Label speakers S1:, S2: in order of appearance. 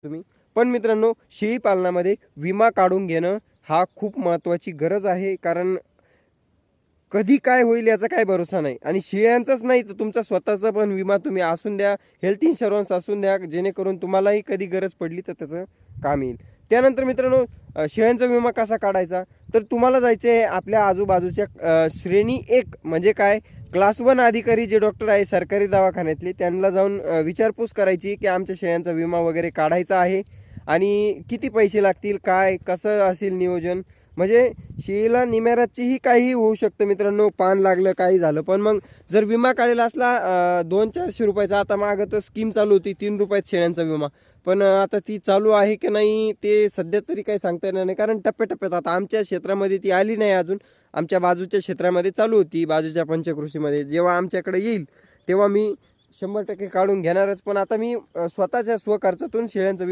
S1: तुम्ही. पण मित्रांनो, शेळी पालनामध्ये विमा काढून घेणं हा खूप महत्त्वाची गरज आहे. कारण कधी काय होईल याचा काही भरोसा नाही आणि शेळ्यांचाच नाही तर तुमचा स्वतःचा पण विमा तुम्ही असून द्या, हेल्थ इन्शुरन्स असून द्या, जेणेकरून तुम्हालाही कधी गरज पडली तर त्याचं काम येईल. त्यानंतर मित्रांनो, शेळ्यांचा विमा कसा काढायचा? तर तुम्हाला जायचं आहे आपल्या आजूबाजूच्या श्रेणी 1 म्हणजे काय, क्लास 1 अधिकारी जे डॉक्टर आहे सरकारी दवाखान्यातले, त्यांना जाऊन विचारपूस करायची की आमच्या शेळ्यांचा विमा वगैरे काढायचा आहे आणि किती पैसे लागतील, काय कसं असेल नियोजन. म्हणजे शेळीला निमेराचीही काही होऊ शकतं मित्रांनो, पान लागलं काही झालं. पण मग जर विमा काढलेला असला 200-400 रुपयाचा, आता मागं तर स्कीम चालू होती 3 रुपयात शेळ्यांचा विमा. पण आता ती चालू आहे की नाही ते सध्या तरी काही सांगता येणार नाही, कारण टप्प्याटप्प्यात आता आमच्या क्षेत्रामध्ये ती आली नाही अजून. आमच्या बाजूच्या क्षेत्रामध्ये चालू होती, बाजूच्या पंचकृषीमध्ये. जेव्हा आमच्याकडे येईल तेव्हा मी 100% काढून घेणारच. पण आता मी स्वतःच्या स्वखर्चातून शेळ्यांचा विमा